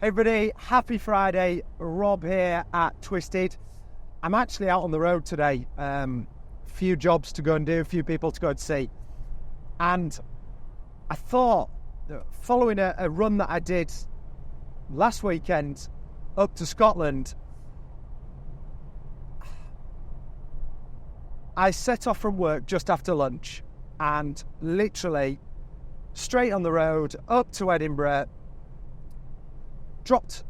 Everybody, happy Friday. Rob here at Twisted. I'm actually out on the road today. Few jobs to go and do, a few people to go and see. And I thought, following a run that I did last weekend up to Scotland, I set off from work just after lunch and literally straight on the road up to Edinburgh, dropped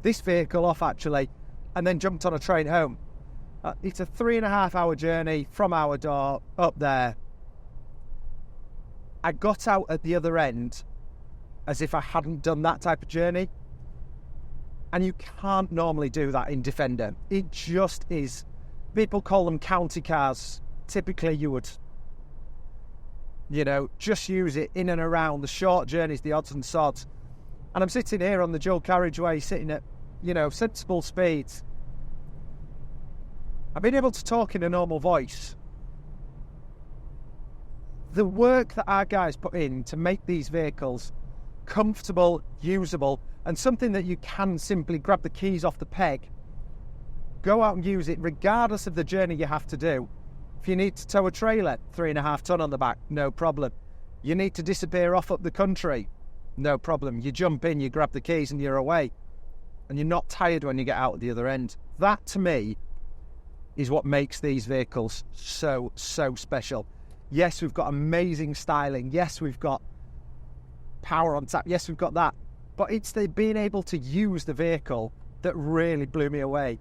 this vehicle off actually, and then jumped on a train home. It's a 3.5 hour journey from our door up there. I got out at the other end as if I hadn't done that type of journey. And you can't normally do that in Defender. It just is. People call them county cars. Typically you would, just use it in and around the short journeys, the odds and sods. And I'm sitting here on the dual carriageway, sitting at, sensible speeds. I've been able to talk in a normal voice. The work that our guys put in to make these vehicles comfortable, usable, and something that you can simply grab the keys off the peg, go out and use it regardless of the journey you have to do. If you need to tow a trailer, 3.5 ton on the back, no problem. You need to disappear off up the country, no problem. You jump in, you grab the keys and you're away. And you're not tired when you get out at the other end. That, to me, is what makes these vehicles so special. Yes, we've got amazing styling. Yes, we've got power on tap. Yes, we've got that. But it's the being able to use the vehicle that really blew me away.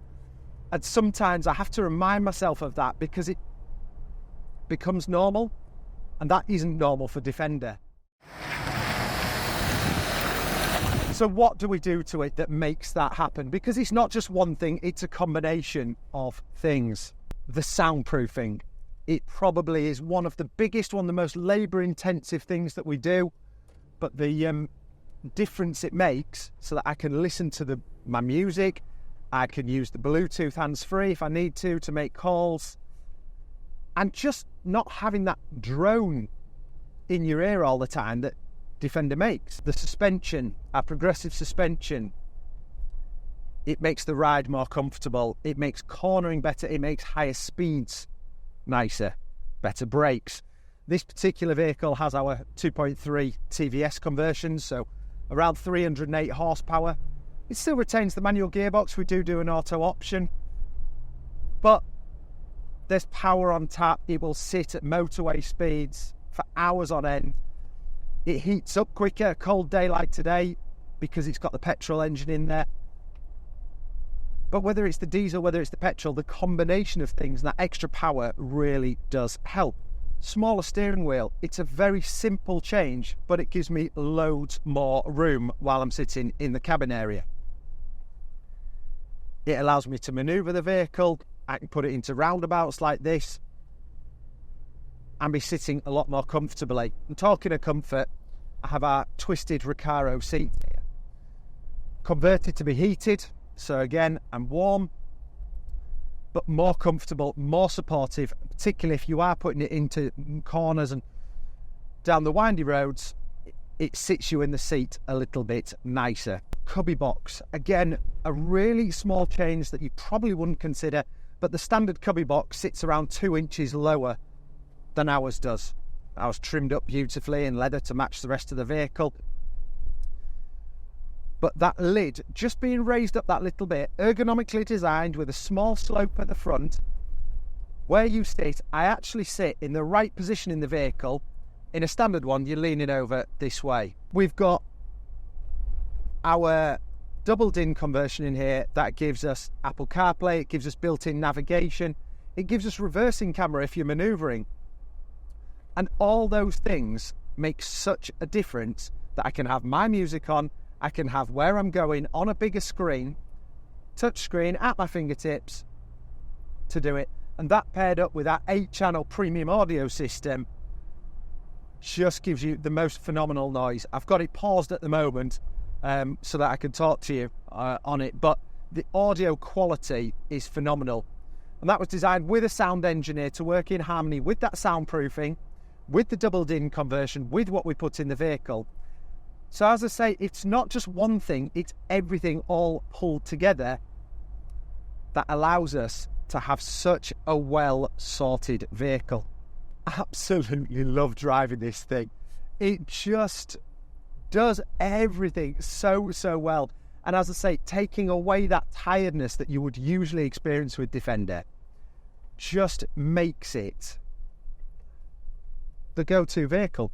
And sometimes I have to remind myself of that because it becomes normal. And that isn't normal for Defender. So what do we do to it that makes that happen? Because it's not just one thing, it's a combination of things. The soundproofing. It probably is one of the biggest, one of the most labour-intensive things that we do. But the difference it makes so that I can listen to my music, I can use the Bluetooth hands-free if I need to make calls. And just not having that drone in your ear all the time that Defender makes. The suspension, our progressive suspension, it makes the ride more comfortable. It makes cornering better. It makes higher speeds nicer, better brakes. This particular vehicle has our 2.3 TVS conversion, so around 308 horsepower. It still retains the manual gearbox. We do an auto option, but there's power on tap. It will sit at motorway speeds for hours on end. It heats up quicker, a cold day like today, because it's got the petrol engine in there. But whether it's the diesel, whether it's the petrol, the combination of things, that extra power really does help. Smaller steering wheel, it's a very simple change, but it gives me loads more room while I'm sitting in the cabin area. It allows me to manoeuvre the vehicle. I can put it into roundabouts like this and be sitting a lot more comfortably. And talking of comfort, I have our Twisted Recaro seat here, converted to be heated. So again, I'm warm, but more comfortable, more supportive, particularly if you are putting it into corners and down the windy roads. It sits you in the seat a little bit nicer. Cubby box, again, a really small change that you probably wouldn't consider, but the standard cubby box sits around 2 inches lower than ours does. Ours trimmed up beautifully in leather to match the rest of the vehicle. But that lid just being raised up that little bit, ergonomically designed with a small slope at the front. Where you sit, I actually sit in the right position in the vehicle. In a standard one, you're leaning over this way. We've got our double DIN conversion in here that gives us Apple CarPlay, it gives us built-in navigation, it gives us reversing camera if you're manoeuvring. And all those things make such a difference that I can have my music on, I can have where I'm going on a bigger screen, touch screen at my fingertips to do it. And that paired up with that 8-channel premium audio system just gives you the most phenomenal noise. I've got it paused at the moment so that I can talk to you on it, but the audio quality is phenomenal. And that was designed with a sound engineer to work in harmony with that soundproofing, with the double DIN conversion, with what we put in the vehicle, So as I say, it's not just one thing, it's everything all pulled together that allows us to have such a well-sorted vehicle. Absolutely love driving this thing. It just does everything so well. And as I say, taking away that tiredness that you would usually experience with Defender just makes it the go-to vehicle.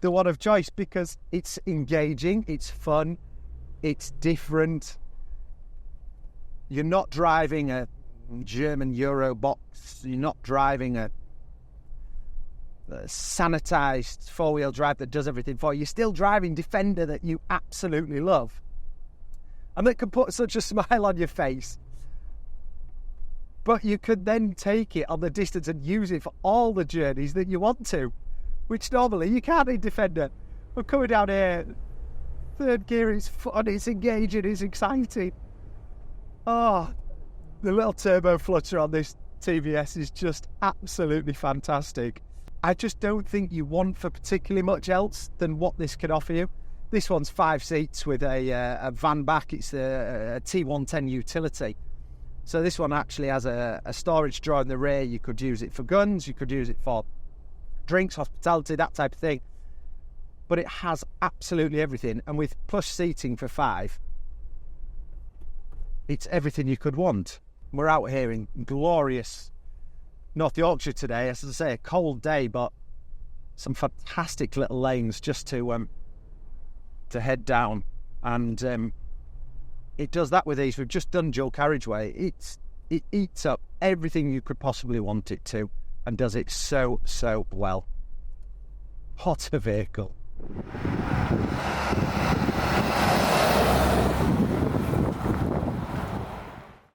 The one of choice, because it's engaging, it's fun, it's different. You're not driving a German Euro box, you're not driving a sanitized four-wheel drive that does everything for you. You're still driving Defender that you absolutely love, and that can put such a smile on your face. But you could then take it on the distance and use it for all the journeys that you want to, which normally you can't in Defender. We're coming down here, third gear is fun, it's engaging, it's exciting. Oh, the little turbo flutter on this TVS is just absolutely fantastic. I just don't think you want for particularly much else than what this can offer you. This one's 5 seats with a van back. It's a T110 utility. So this one actually has a storage drawer in the rear. You could use it for guns, you could use it for drinks, hospitality, that type of thing. But it has absolutely everything. And with plush seating for 5, it's everything you could want. We're out here in glorious North Yorkshire today. As I say, a cold day, but some fantastic little lanes just to head down. And it does that with ease. We've just done dual carriageway. It eats up everything you could possibly want it to, and does it so well. What a vehicle.